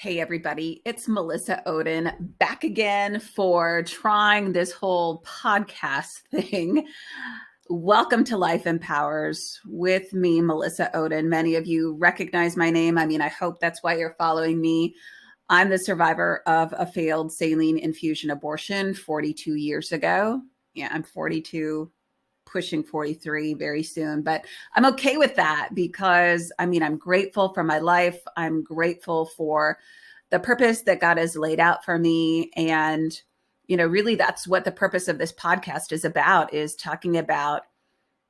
Hey everybody, it's Melissa Ohden back again for trying this whole podcast thing. Welcome to Life Empowers with me, Melissa Ohden. Many of you recognize my name. I hope that's why you're following me. I'm the survivor of a failed saline infusion abortion 42 years ago. Yeah, I'm 42, pushing 43 very soon, but I'm okay with that because I'm grateful for my life. I'm grateful for the purpose that God has laid out for me. And, really that's what the purpose of this podcast is about, is talking about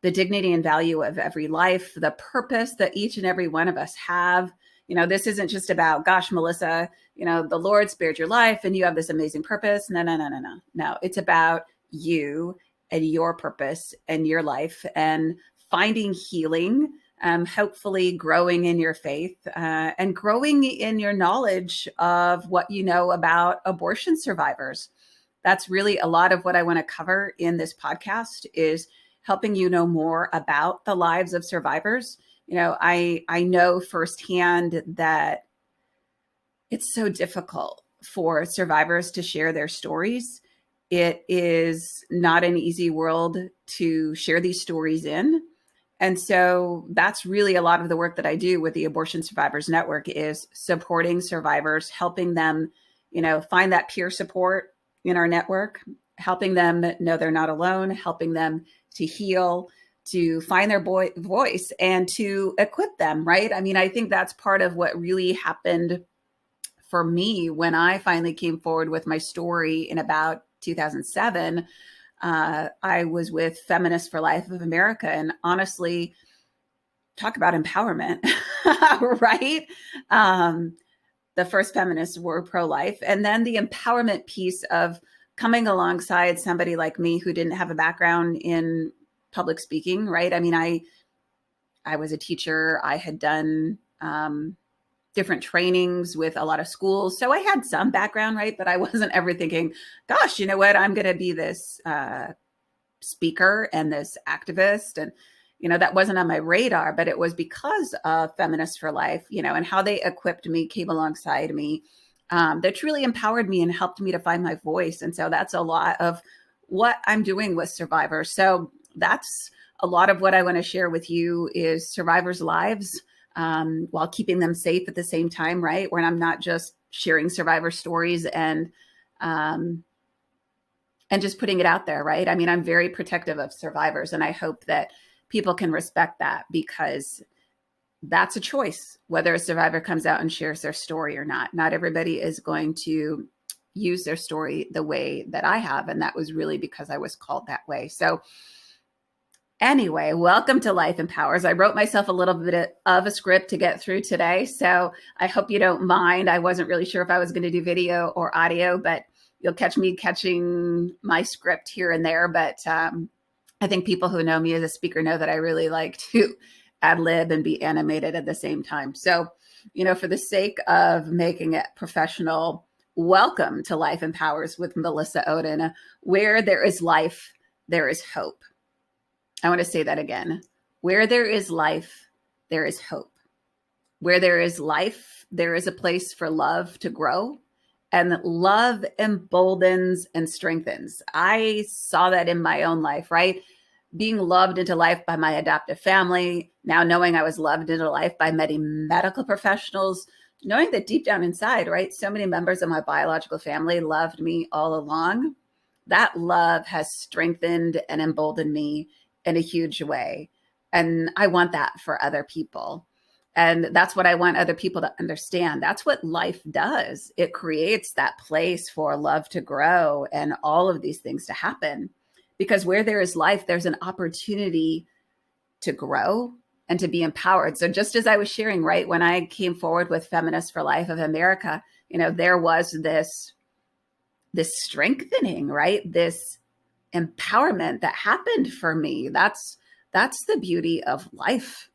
the dignity and value of every life, the purpose that each and every one of us have. This isn't just about, gosh, Melissa, the Lord spared your life and you have this amazing purpose. No, no, no, no, no. No, it's about you and your purpose and your life and finding healing, hopefully growing in your faith and growing in your knowledge of what you know about abortion survivors. That's really a lot of what I want to cover in this podcast, is helping you know more about the lives of survivors. I know firsthand that it's so difficult for survivors to share their stories. It is not an easy world to share these stories in. And so that's really a lot of the work that I do with the Abortion Survivors Network, is supporting survivors, helping them, find that peer support in our network, helping them know they're not alone, helping them to heal, to find their voice, and to equip them, right? I think that's part of what really happened for me when I finally came forward with my story in about 2007. I was with Feminists for Life of America, and honestly, talk about empowerment, right? The first feminists were pro-life, and then the empowerment piece of coming alongside somebody like me who didn't have a background in public speaking, right? I was a teacher. I had done different trainings with a lot of schools. So I had some background, right? But I wasn't ever thinking, gosh, you know what? I'm going to be this speaker and this activist. And, that wasn't on my radar, but it was because of Feminists for Life, and how they equipped me, came alongside me, that truly empowered me and helped me to find my voice. And so that's a lot of what I'm doing with survivors. So that's a lot of what I want to share with you, is survivors' lives, while keeping them safe at the same time, right? Where I'm not just sharing survivor stories and just putting it out there, right? I'm very protective of survivors, and I hope that people can respect that, because that's a choice, whether a survivor comes out and shares their story or not. Not everybody is going to use their story the way that I have, and that was really because I was called that way. So anyway, welcome to Life Empowers. I wrote myself a little bit of a script to get through today, so I hope you don't mind. I wasn't really sure if I was going to do video or audio, but you'll catch me catching my script here and there. But I think people who know me as a speaker know that I really like to ad lib and be animated at the same time. So, for the sake of making it professional, welcome to Life Empowers with Melissa Ohden. Where there is life, there is hope. I want to say that again. Where there is life, there is hope. Where there is life, there is a place for love to grow. And love emboldens and strengthens. I saw that in my own life, right? Being loved into life by my adoptive family, now knowing I was loved into life by many medical professionals, knowing that deep down inside, right, so many members of my biological family loved me all along. That love has strengthened and emboldened me in a huge way. And I want that for other people. And that's what I want other people to understand. That's what life does. It creates that place for love to grow and all of these things to happen. Because where there is life, there's an opportunity to grow and to be empowered. So just as I was sharing, right, when I came forward with Feminists for Life of America, there was this strengthening, right? This empowerment that happened for me. That's the beauty of life.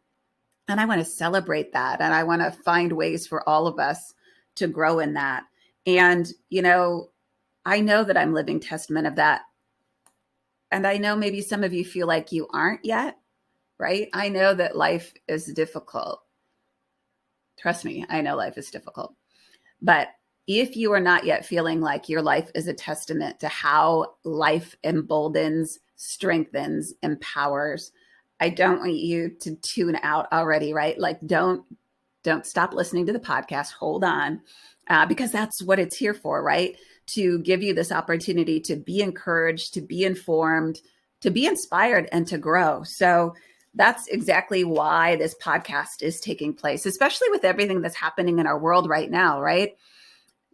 And I want to celebrate that. And I want to find ways for all of us to grow in that. And, I know that I'm living testament of that. And I know maybe some of you feel like you aren't yet, right? I know that life is difficult. Trust me, I know life is difficult. But if you are not yet feeling like your life is a testament to how life emboldens, strengthens, empowers, I don't want you to tune out already, right? Like don't stop listening to the podcast. Hold on, because that's what it's here for, right? To give you this opportunity to be encouraged, to be informed, to be inspired, and to grow. So that's exactly why this podcast is taking place, especially with everything that's happening in our world right now, right?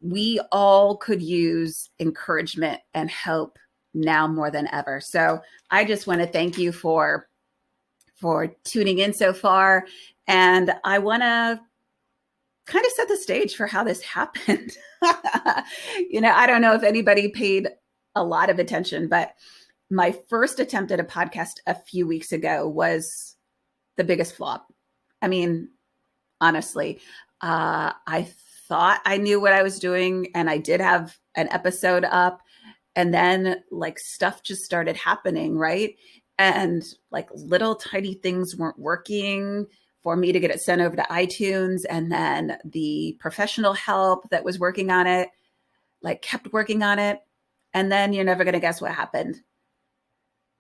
We all could use encouragement and hope now more than ever. So I just want to thank you for tuning in so far. And I want to kind of set the stage for how this happened. I don't know if anybody paid a lot of attention, but my first attempt at a podcast a few weeks ago was the biggest flop. I mean, honestly, I thought I knew what I was doing, and I did have an episode up, and then like stuff just started happening, right? And like little tiny things weren't working for me to get it sent over to iTunes. And then the professional help that was working on it, like kept working on it. And then you're never going to guess what happened.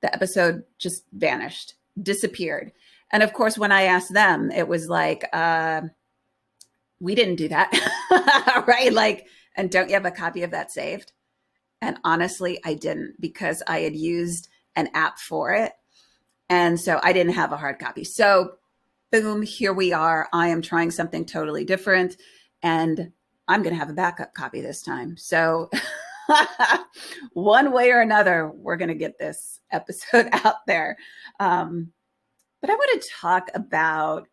The episode just vanished, disappeared. And of course, when I asked them, it was like, we didn't do that, right? Like, and don't you have a copy of that saved? And honestly, I didn't, because I had used an app for it. And so I didn't have a hard copy. So boom, here we are. I am trying something totally different, and I'm going to have a backup copy this time. So one way or another, we're going to get this episode out there. But I want to talk about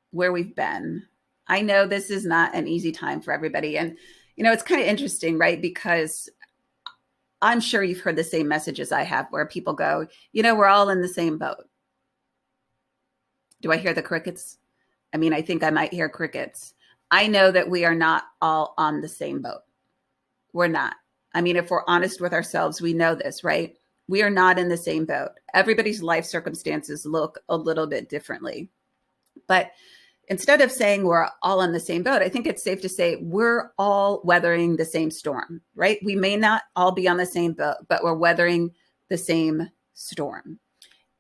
where we've been. I know this is not an easy time for everybody. And, it's kind of interesting, right? Because I'm sure you've heard the same messages I have where people go, we're all in the same boat. Do I hear the crickets? I mean, I think I might hear crickets. I know that we are not all on the same boat. We're not. I mean, if we're honest with ourselves, we know this, right? We are not in the same boat. Everybody's life circumstances look a little bit differently. But instead of saying we're all on the same boat, I think it's safe to say we're all weathering the same storm, right? We may not all be on the same boat, but we're weathering the same storm.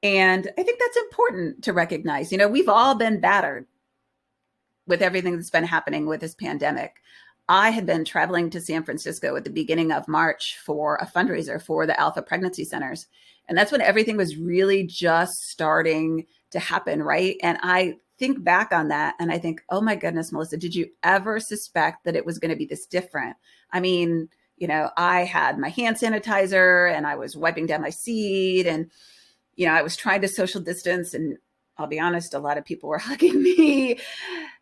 And I think that's important to recognize. We've all been battered with everything that's been happening with this pandemic. I had been traveling to San Francisco at the beginning of March for a fundraiser for the Alpha Pregnancy Centers. And that's when everything was really just starting to happen, right? And I think back on that and I think, oh my goodness, Melissa, did you ever suspect that it was going to be this different? I mean, I had my hand sanitizer and I was wiping down my seat, and I was trying to social distance, and I'll be honest, a lot of people were hugging me.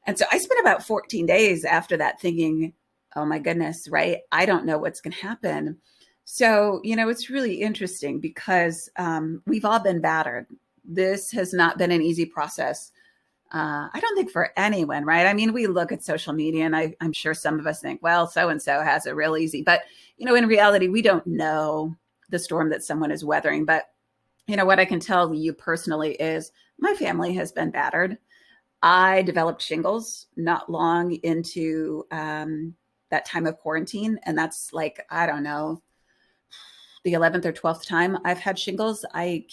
And so I spent about 14 days after that thinking, oh my goodness, right? I don't know what's going to happen. So, it's really interesting because we've all been battered. This has not been an easy process. I don't think for anyone, right? I mean, we look at social media and I'm sure some of us think, well, so-and-so has it real easy. But, in reality, we don't know the storm that someone is weathering. But what I can tell you personally is my family has been battered. I developed shingles not long into that time of quarantine. And that's like, I don't know, the 11th or 12th time I've had shingles. I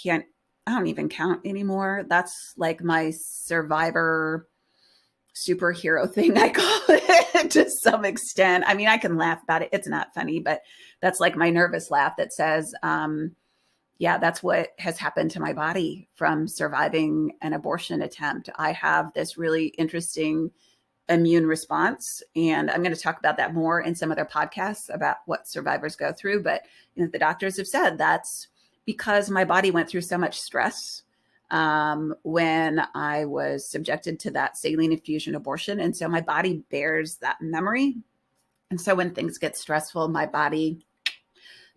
don't even count anymore. That's like my survivor superhero thing, I call it, to some extent. I mean, I can laugh about it. It's not funny, but that's like my nervous laugh that says, yeah, that's what has happened to my body from surviving an abortion attempt. I have this really interesting immune response, and I'm going to talk about that more in some other podcasts about what survivors go through. But the doctors have said that's because my body went through so much stress when I was subjected to that saline infusion abortion. And so my body bears that memory. And so when things get stressful, my body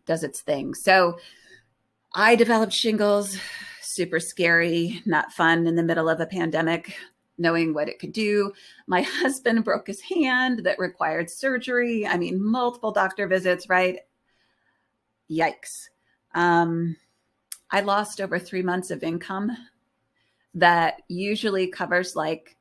does its thing. So I developed shingles, super scary, not fun in the middle of a pandemic, knowing what it could do. My husband broke his hand that required surgery. I mean, multiple doctor visits, right? Yikes. I lost over 3 months of income that usually covers like,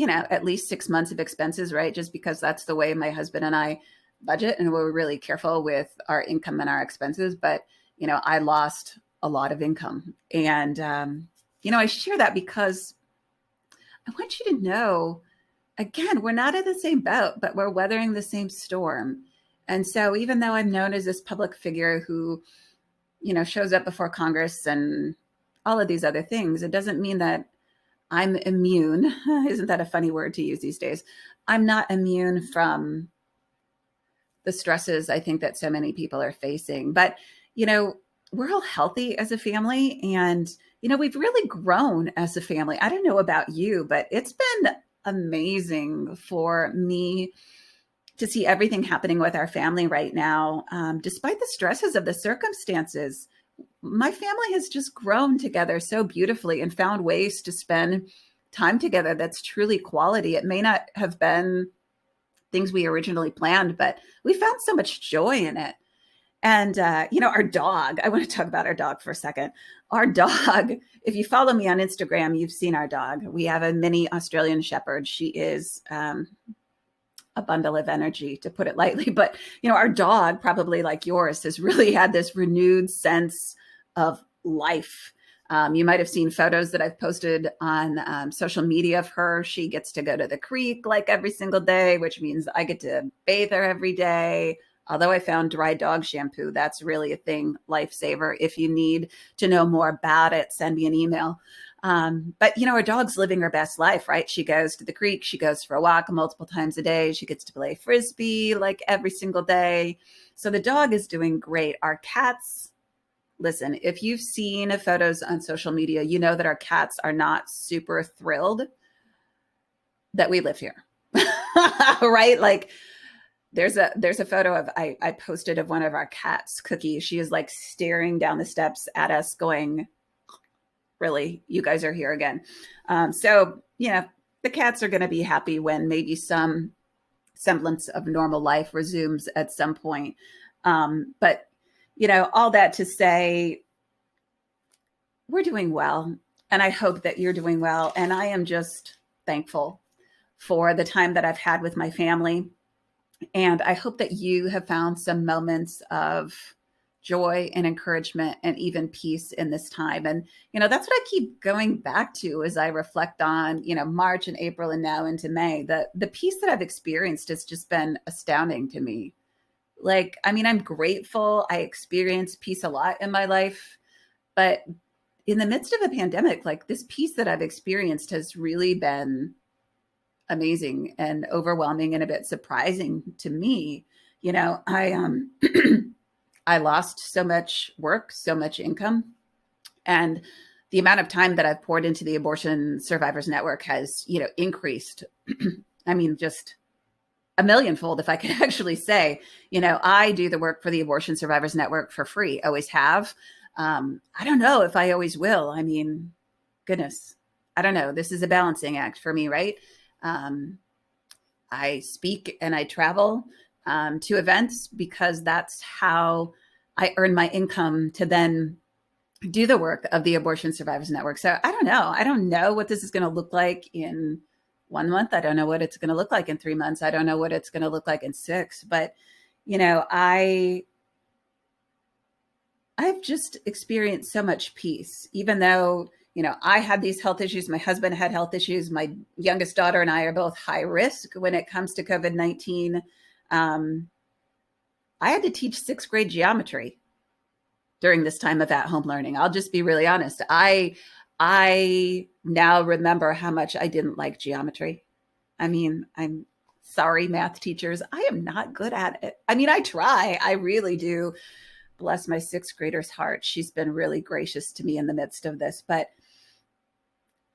at least 6 months of expenses, right? Just because that's the way my husband and I budget, and we're really careful with our income and our expenses. But, I lost a lot of income. And, I share that because I want you to know, again, we're not in the same boat, but we're weathering the same storm. And so even though I'm known as this public figure who, shows up before Congress and all of these other things, it doesn't mean that I'm immune. Isn't that a funny word to use these days? I'm not immune from the stresses I think that so many people are facing. But, we're all healthy as a family, and, we've really grown as a family. I don't know about you, but it's been amazing for me to see everything happening with our family right now. Despite the stresses of the circumstances, my family has just grown together so beautifully and found ways to spend time together that's truly quality. It may not have been things we originally planned, but we found so much joy in it. And, our dog, I want to talk about our dog for a second. Our dog, if you follow me on Instagram, you've seen our dog. We have a mini Australian Shepherd. She is a bundle of energy, to put it lightly. But, our dog, probably like yours, has really had this renewed sense of life. You might have seen photos that I've posted on social media of her. She gets to go to the creek like every single day, which means I get to bathe her every day. Although I found dry dog shampoo, that's really a thing, lifesaver. If you need to know more about it, send me an email. But, our dog's living her best life, right? She goes to the creek. She goes for a walk multiple times a day. She gets to play Frisbee like every single day. So the dog is doing great. Our cats, listen, if you've seen photos on social media, you know that our cats are not super thrilled that we live here, right? Like, there's a photo of I posted of one of our cats, Cookie. She is like staring down the steps at us going, really, you guys are here again. So, the cats are going to be happy when maybe some semblance of normal life resumes at some point. But, all that to say, we're doing well. And I hope that you're doing well. And I am just thankful for the time that I've had with my family. And I hope that you have found some moments of joy and encouragement and even peace in this time. And, that's what I keep going back to as I reflect on, March and April and now into May. The peace that I've experienced has just been astounding to me. Like, I'm grateful. I experience peace a lot in my life, but in the midst of a pandemic, like, this peace that I've experienced has really been amazing and overwhelming and a bit surprising to me. I I lost so much work, so much income, and the amount of time that I've poured into the Abortion Survivors Network has, increased. Just a millionfold, if I could actually say. I do the work for the Abortion Survivors Network for free, always have. I don't know if I always will. Goodness, I don't know. This is a balancing act for me, right? I speak and I travel to events because that's how I earn my income to then do the work of the Abortion Survivors Network. So I don't know. I don't know what this is going to look like in 1 month. I don't know what it's going to look like in 3 months. I don't know what it's going to look like in 6. But, I've just experienced so much peace, even though I had these health issues. My husband had health issues. My youngest daughter and I are both high risk when it comes to COVID-19. I had to teach 6th grade geometry during this time of at-home learning. I'll just be really honest. I now remember how much I didn't like geometry. I'm sorry, math teachers. I am not good at it. I try. I really do. Bless my 6th grader's heart. She's been really gracious to me in the midst of this, but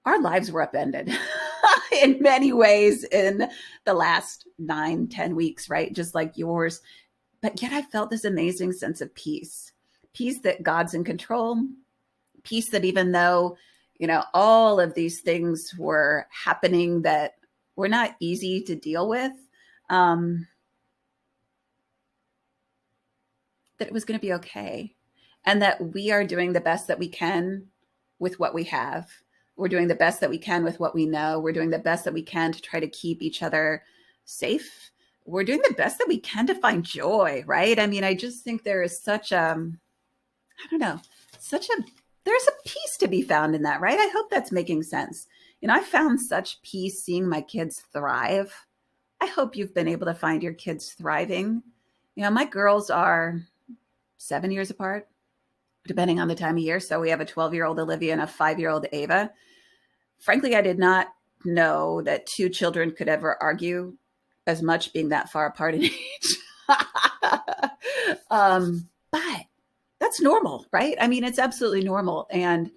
our lives were upended in many ways in the last 9-10 weeks, right? Just like yours. But yet I felt this amazing sense of peace that God's in control, peace that even though, all of these things were happening that were not easy to deal with, that it was going to be okay. And that we are doing the best that we can with what we have. We're doing the best that we can with what we know. We're doing the best that we can to try to keep each other safe. We're doing the best that we can to find joy, right? I mean, I just think there is such I don't know, such a, there's a peace to be found in that, right? I hope that's making sense. I found such peace seeing my kids thrive. I hope you've been able to find your kids thriving. My girls are 7 years apart, depending on the time of year. So we have a 12-year-old Olivia and a 5-year-old Ava. Frankly, I did not know that two children could ever argue as much being that far apart in age. But that's normal, right? I mean, it's absolutely normal. And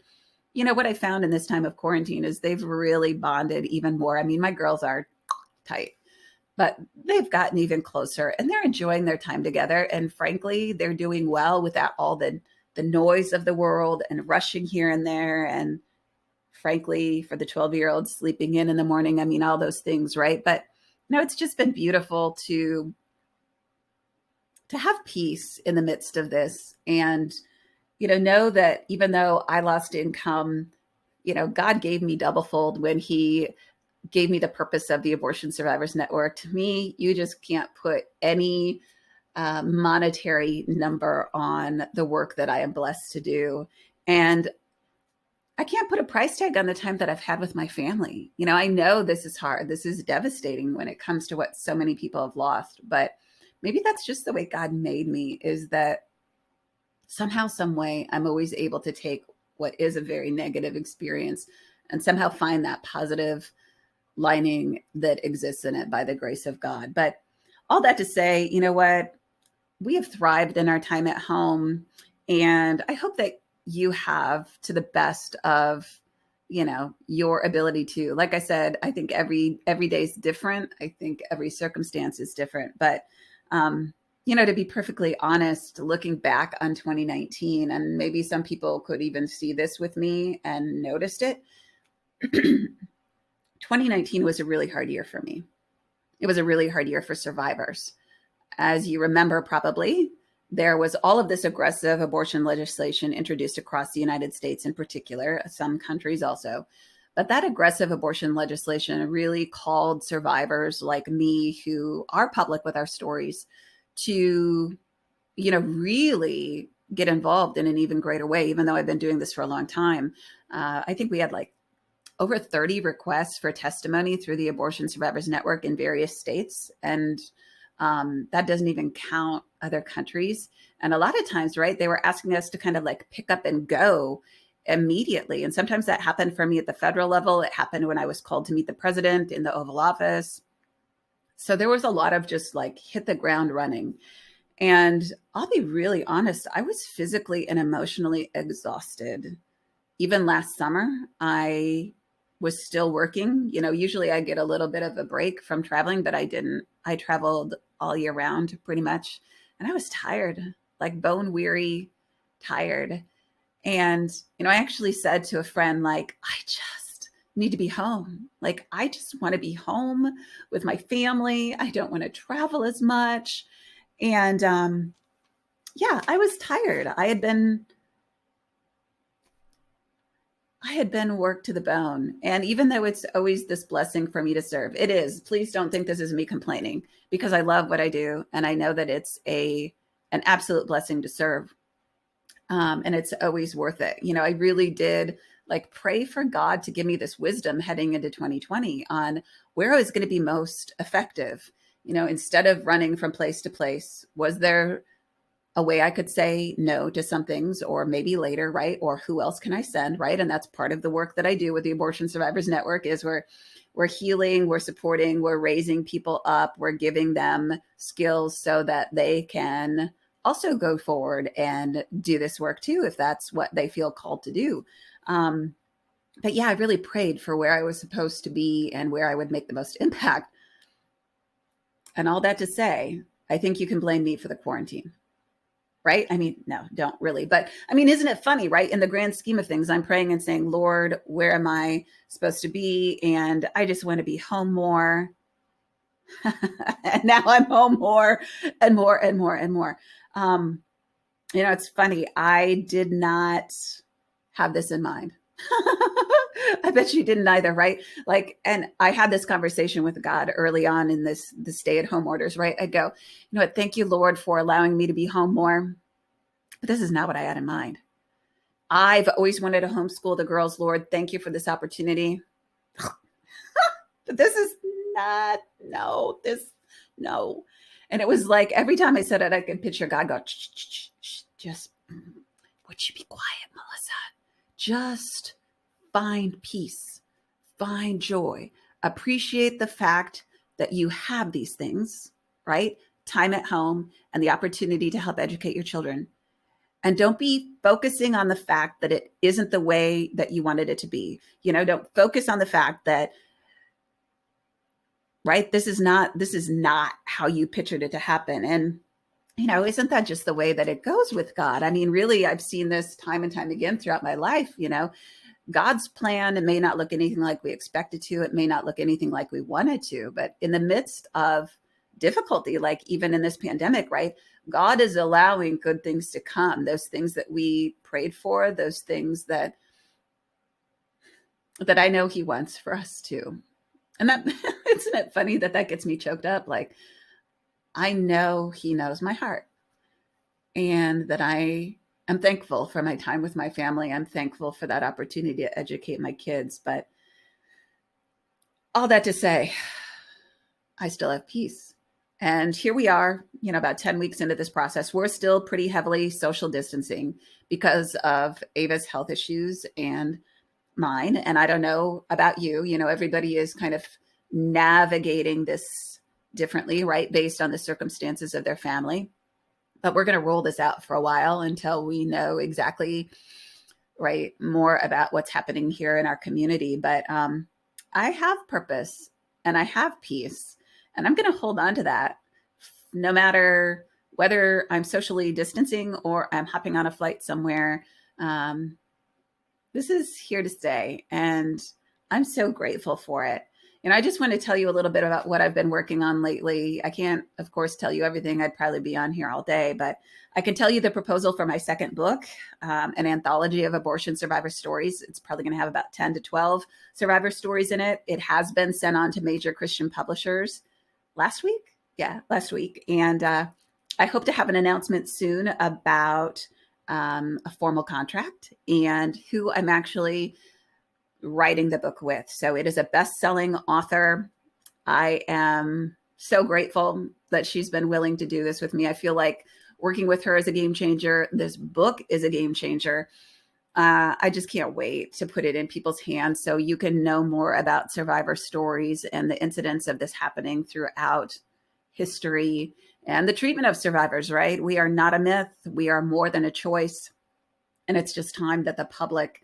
what I found in this time of quarantine is they've really bonded even more. I mean, my girls are tight, but they've gotten even closer and they're enjoying their time together. And frankly, they're doing well without all the noise of the world and rushing here and there. And frankly, for the 12-year-old sleeping in the morning, I mean, all those things, right? But it's just been beautiful to have peace in the midst of this. And know that even though I lost income, God gave me double fold when he gave me the purpose of the Abortion Survivors Network. To me, you just can't put any monetary number on the work that I am blessed to do. And I can't put a price tag on the time that I've had with my family. I know this is hard. This is devastating when it comes to what so many people have lost, but maybe that's just the way God made me, is that somehow, some way, I'm always able to take what is a very negative experience and somehow find that positive lining that exists in it by the grace of God. But all that to say, you know what? We have thrived in our time at home. And I hope that you have, to the best of, your ability to. Like I said, I think every day is different. I think every circumstance is different. But to be perfectly honest, looking back on 2019, and maybe some people could even see this with me and noticed it, 2019 was a really hard year for me. It was a really hard year for survivors. As you remember, probably, there was all of this aggressive abortion legislation introduced across the United States in particular, some countries also. But that aggressive abortion legislation really called survivors like me, who are public with our stories, to, really get involved in an even greater way, even though I've been doing this for a long time. I think we had like over 30 requests for testimony through the Abortion Survivors Network in various states. And that doesn't even count other countries. And a lot of times, right, they were asking us to kind of like pick up and go immediately. And sometimes that happened for me at the federal level. It happened when I was called to meet the president in the Oval Office. So there was a lot of just like hit the ground running. And I'll be really honest, I was physically and emotionally exhausted. Even last summer, I was still working. Usually I get a little bit of a break from traveling, but I didn't. I traveled all year round pretty much. And I was tired, like bone weary, tired. And, I actually said to a friend, like, I just need to be home. Like, I just want to be home with my family. I don't want to travel as much. And yeah, I was tired. I had been worked to the bone. And even though it's always this blessing for me to serve, it is. Please don't think this is me complaining, because I love what I do. And I know that it's an absolute blessing to serve. And it's always worth it. I really did like pray for God to give me this wisdom heading into 2020 on where I was going to be most effective. Instead of running from place to place, was there a way I could say no to some things, or maybe later, right? Or who else can I send, right? And that's part of the work that I do with the Abortion Survivors Network, is we're healing, we're supporting, we're raising people up, we're giving them skills so that they can also go forward and do this work too, if that's what they feel called to do. But yeah, I really prayed for where I was supposed to be and where I would make the most impact. And all that to say, I think you can blame me for the quarantine, right? I mean, no, don't really. But I mean, isn't it funny, right? In the grand scheme of things, I'm praying and saying, Lord, where am I supposed to be? And I just want to be home more. And now I'm home more and more and more and more. It's funny. I did not have this in mind I bet you didn't either, right? Like, and I had this conversation with God early on in the stay-at-home orders, right? I'd go, you know what, thank you, Lord, for allowing me to be home more. But this is not what I had in mind. I've always wanted to homeschool the girls, Lord. Thank you for this opportunity. But this is not, no, this, no. And it was like every time I said it, I could picture God go, shh, shh, shh, shh, just, would you be quiet, Melissa? Just find peace, find joy, appreciate the fact that you have these things, right? Time at home and the opportunity to help educate your children. And don't be focusing on the fact that it isn't the way that you wanted it to be. You know, don't focus on the fact that, right, this is not how you pictured it to happen. And you know, isn't that just the way that it goes with God? I mean, really, I've seen this time and time again throughout my life. You know, God's plan, it may not look anything like we expected to. It may not look anything like we wanted to. But in the midst of difficulty, like even in this pandemic, right? God is allowing good things to come. Those things that we prayed for, those things that I know He wants for us too. And that isn't it funny that that gets me choked up? Like I know He knows my heart, and that I'm thankful for my time with my family. I'm thankful for that opportunity to educate my kids. But all that to say, I still have peace. And here we are, you know, about 10 weeks into this process. We're still pretty heavily social distancing because of Ava's health issues and mine. And I don't know about you, you know, everybody is kind of navigating this differently, right? Based on the circumstances of their family. But we're going to roll this out for a while until we know exactly, right, more about what's happening here in our community. But I have purpose and I have peace, and I'm going to hold on to that no matter whether I'm socially distancing or I'm hopping on a flight somewhere. This is here to stay, and I'm so grateful for it. And I just want to tell you a little bit about what I've been working on lately. I can't, of course, tell you everything. I'd probably be on here all day, but I can tell you the proposal for my second book, an anthology of abortion survivor stories. It's probably going to have about 10 to 12 survivor stories in it. It has been sent on to major Christian publishers last week. Yeah, last week. And I hope to have an announcement soon about a formal contract and who I'm actually writing the book with. So it is a best-selling author. I am so grateful that she's been willing to do this with me. I feel like working with her is a game changer. This book is a game changer. I just can't wait to put it in people's hands so you can know more about survivor stories and the incidents of this happening throughout history and the treatment of survivors, right? We are not a myth. We are more than a choice. And it's just time that the public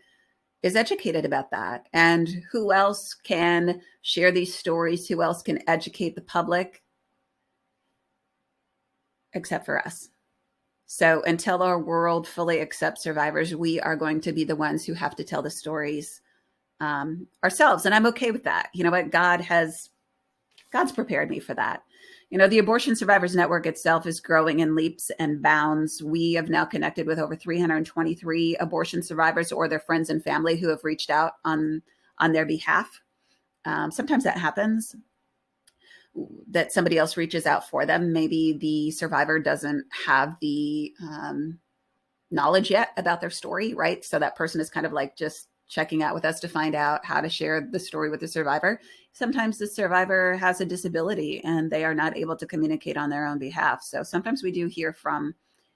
is educated about that. And who else can share these stories? Who else can educate the public except for us? So until our world fully accepts survivors, we are going to be the ones who have to tell the stories ourselves. And I'm okay with that. You know what? God's prepared me for that. You know, the Abortion Survivors Network itself is growing in leaps and bounds. We have now connected with over 323 abortion survivors or their friends and family who have reached out on their behalf. Sometimes that happens, that somebody else reaches out for them. Maybe the survivor doesn't have the knowledge yet about their story, right? So that person is kind of like just checking out with us to find out how to share the story with the survivor. Sometimes the survivor has a disability and they are not able to communicate on their own behalf. So sometimes we do hear from,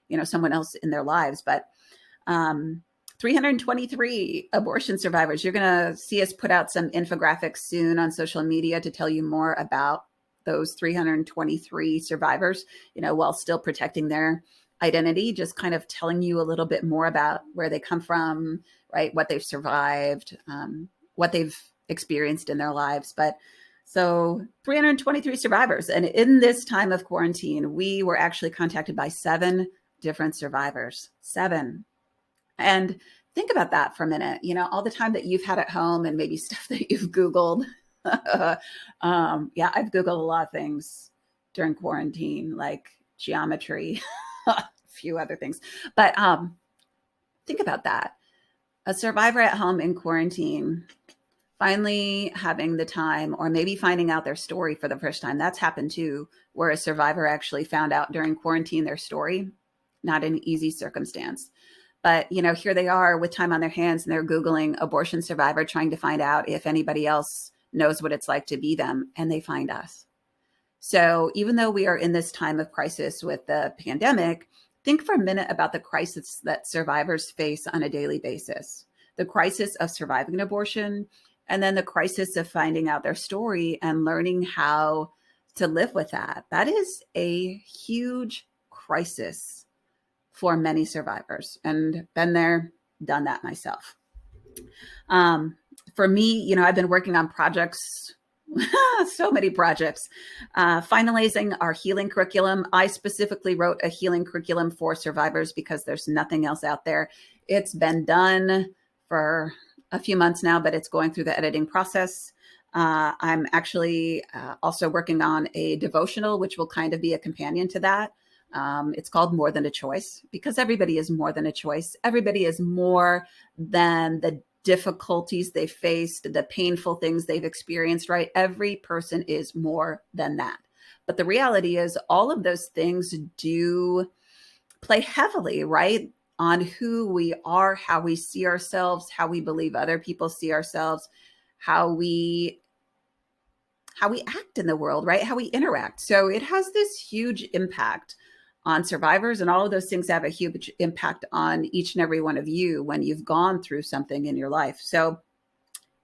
you know, someone else in their lives, but 323 abortion survivors. You're going to see us put out some infographics soon on social media to tell you more about those 323 survivors, you know, while still protecting their identity, just kind of telling you a little bit more about where they come from, right? What they've survived, what they've experienced in their lives. But so 323 survivors. And in this time of quarantine, we were actually contacted by 7 different survivors, 7. And think about that for a minute, you know, all the time that you've had at home and maybe stuff that you've Googled. Yeah, I've Googled a lot of things during quarantine, like geometry, a few other things. But think about that. A survivor at home in quarantine, finally having the time, or maybe finding out their story for the first time. That's happened too, where a survivor actually found out during quarantine their story. Not an easy circumstance. But, here they are with time on their hands and they're Googling abortion survivor, trying to find out if anybody else knows what it's like to be them. And they find us. So even though we are in this time of crisis with the pandemic, think for a minute about the crisis that survivors face on a daily basis. The crisis of surviving an abortion, and then the crisis of finding out their story and learning how to live with that. That is a huge crisis for many survivors, and been there, done that myself. For me, I've been working on projects, so many projects, finalizing our healing curriculum. I specifically wrote a healing curriculum for survivors because there's nothing else out there. It's been done for a few months now, but it's going through the editing process. I'm actually also working on a devotional, which will kind of be a companion to that. It's called More Than a Choice, because everybody is more than a choice. Everybody is more than the difficulties they faced, the painful things they've experienced, right? Every person is more than that. But the reality is all of those things do play heavily, right, on who we are, how we see ourselves, how we believe other people see ourselves, how we act in the world, right? How we interact. So it has this huge impact on survivors, and all of those things have a huge impact on each and every one of you when you've gone through something in your life. So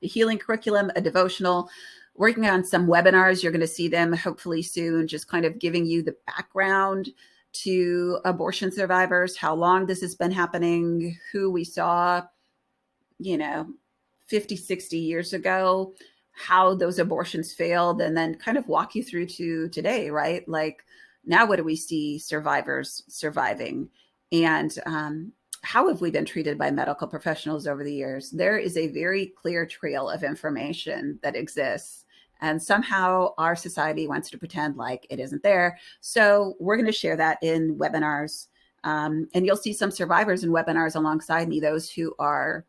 the healing curriculum, a devotional, working on some webinars. You're going to see them hopefully soon, just kind of giving you the background to abortion survivors, how long this has been happening, who we saw, 50, 60 years ago, how those abortions failed, and then kind of walk you through to today, right? Like, now what do we see survivors surviving? And how have we been treated by medical professionals over the years? There is a very clear trail of information that exists. And somehow our society wants to pretend like it isn't there. So we're going to share that in webinars. And you'll see some survivors in webinars alongside me, those who are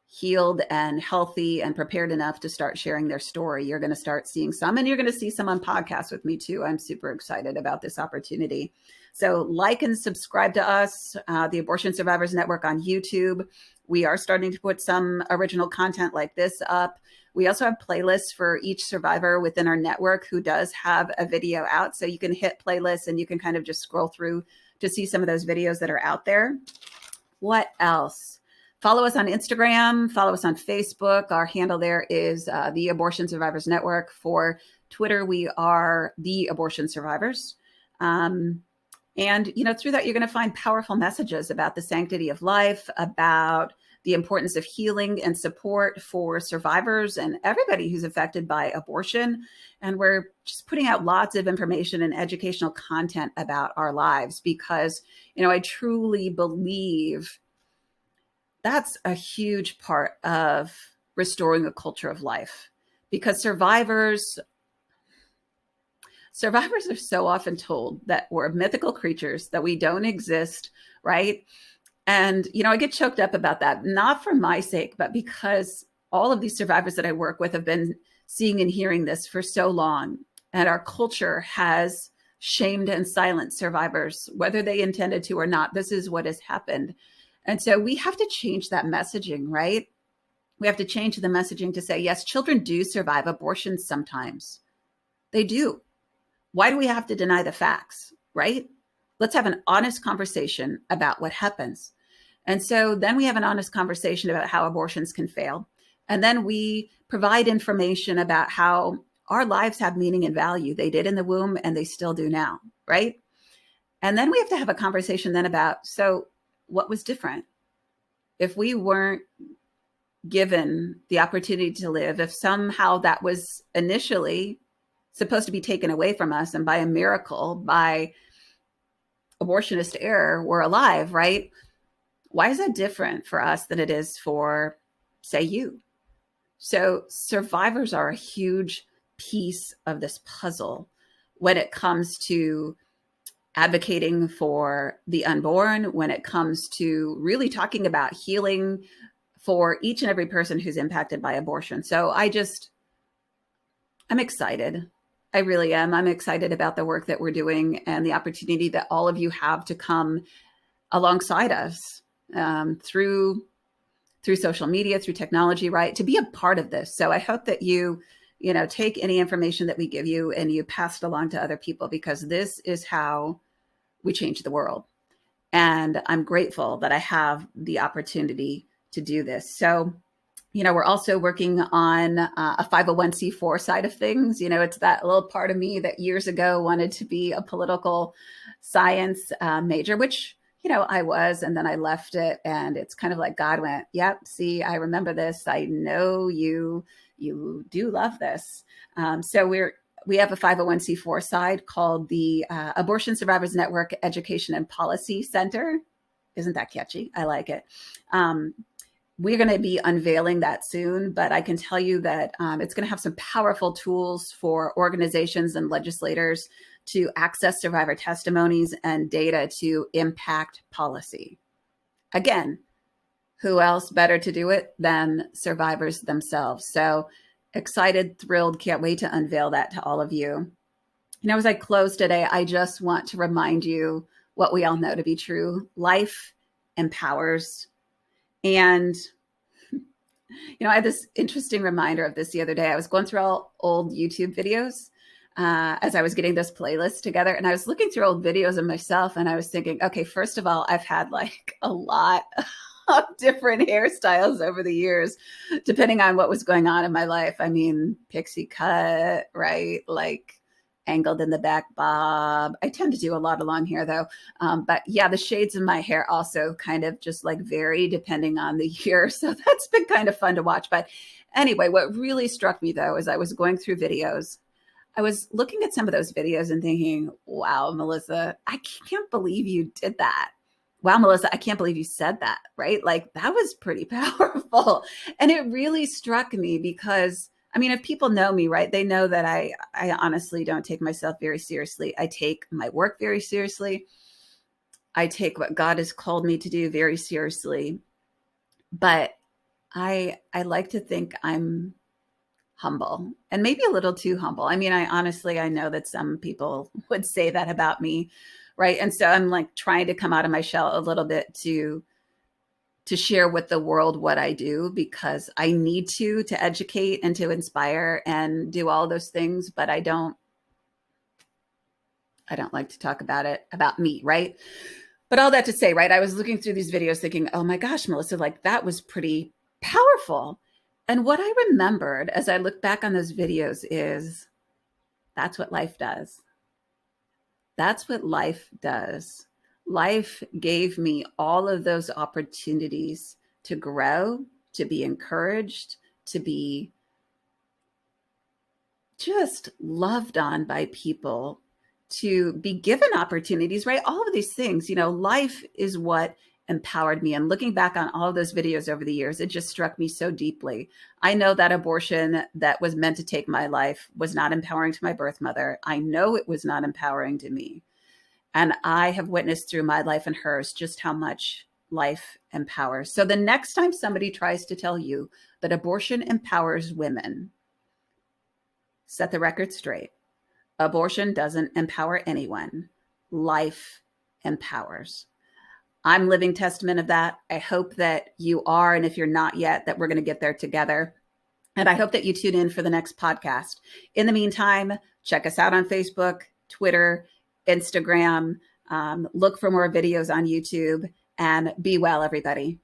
healed and healthy and prepared enough to start sharing their story. You're going to start seeing some, and you're going to see some on podcasts with me too. I'm super excited about this opportunity. So like and subscribe to us, the Abortion Survivors Network on YouTube. We are starting to put some original content like this up. We also have playlists for each survivor within our network who does have a video out. So you can hit playlists and you can kind of just scroll through to see some of those videos that are out there. What else? Follow us on Instagram, follow us on Facebook. Our handle there is the Abortion Survivors Network. For Twitter, we are the Abortion Survivors. And, through that, you're going to find powerful messages about the sanctity of life, about the importance of healing and support for survivors and everybody who's affected by abortion. And we're just putting out lots of information and educational content about our lives because, I truly believe that's a huge part of restoring a culture of life, because survivors are so often told that we're mythical creatures, that we don't exist, right? And, I get choked up about that, not for my sake, but because all of these survivors that I work with have been seeing and hearing this for so long. And our culture has shamed and silenced survivors, whether they intended to or not. This is what has happened. And so we have to change that messaging, right? We have to change the messaging to say, yes, children do survive abortions sometimes. They do. Why do we have to deny the facts, right? Let's have an honest conversation about what happens. And so then we have an honest conversation about how abortions can fail. And then we provide information about how our lives have meaning and value. They did in the womb and they still do now, right? And then we have to have a conversation then about, so what was different? If we weren't given the opportunity to live, if somehow that was initially supposed to be taken away from us, and by a miracle, by abortionist error, we're alive, right? Why is that different for us than it is for, say, you? So survivors are a huge piece of this puzzle when it comes to advocating for the unborn, when it comes to really talking about healing for each and every person who's impacted by abortion. So I'm excited. I really am. I'm excited about the work that we're doing and the opportunity that all of you have to come alongside us through social media, through technology, right? To be a part of this. So I hope that you take any information that we give you and you pass it along to other people, because this is how we change the world. And I'm grateful that I have the opportunity to do this. So, we're also working on a 501c4 side of things. It's that little part of me that years ago wanted to be a political science major, which, I was, and then I left it. And it's kind of like God went, yep, see, I remember this. I know you do love this. So we have a 501c4 side called the Abortion Survivors Network Education and Policy Center. Isn't that catchy? I like it. We're going to be unveiling that soon, but I can tell you that it's going to have some powerful tools for organizations and legislators to access survivor testimonies and data to impact policy. Again, who else better to do it than survivors themselves? So excited, thrilled, can't wait to unveil that to all of you. As I close today, I just want to remind you what we all know to be true. Life empowers. And, I had this interesting reminder of this the other day. I was going through all old YouTube videos as I was getting this playlist together. And I was looking through old videos of myself and I was thinking, okay, first of all, I've had like a lot of different hairstyles over the years, depending on what was going on in my life. I mean, pixie cut, right? Like angled in the back bob. I tend to do a lot of long hair though. But yeah, the shades in my hair also kind of just like vary depending on the year. So that's been kind of fun to watch. But anyway, what really struck me though, is I was going through videos. I was looking at some of those videos and thinking, wow, Melissa, I can't believe you did that. Wow, Melissa, I can't believe you said that, right? Like that was pretty powerful. And it really struck me because, I mean, if people know me, right, they know that I honestly don't take myself very seriously. I take my work very seriously. I take what God has called me to do very seriously. But I like to think I'm humble and maybe a little too humble. I mean, I know that some people would say that about me, right? And so I'm like trying to come out of my shell a little bit to share with the world what I do, because I need to educate and to inspire and do all those things, but I don't like to talk about me, right? But all that to say, right, I was looking through these videos thinking, oh my gosh, Melissa, like that was pretty powerful. And what I remembered as I look back on those videos is that's what life does. That's what life does. Life gave me all of those opportunities to grow, to be encouraged, to be just loved on by people, to be given opportunities, right? All of these things, life is what empowered me. And looking back on all of those videos over the years, it just struck me so deeply. I know that abortion that was meant to take my life was not empowering to my birth mother. I know it was not empowering to me. And I have witnessed through my life and hers just how much life empowers. So the next time somebody tries to tell you that abortion empowers women, set the record straight. Abortion doesn't empower anyone. Life empowers. I'm living testament of that. I hope that you are. And if you're not yet, that we're going to get there together. And I hope that you tune in for the next podcast. In the meantime, check us out on Facebook, Twitter, Instagram. Look for more videos on YouTube, and be well, everybody.